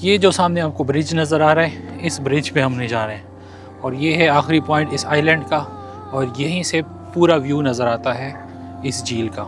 ये जो सामने आपको ब्रिज नज़र आ रहा है, इस ब्रिज पे हमने जा रहे हैं और ये है आखिरी पॉइंट इस आइलैंड का और यहीं से पूरा व्यू नज़र आता है इस झील का।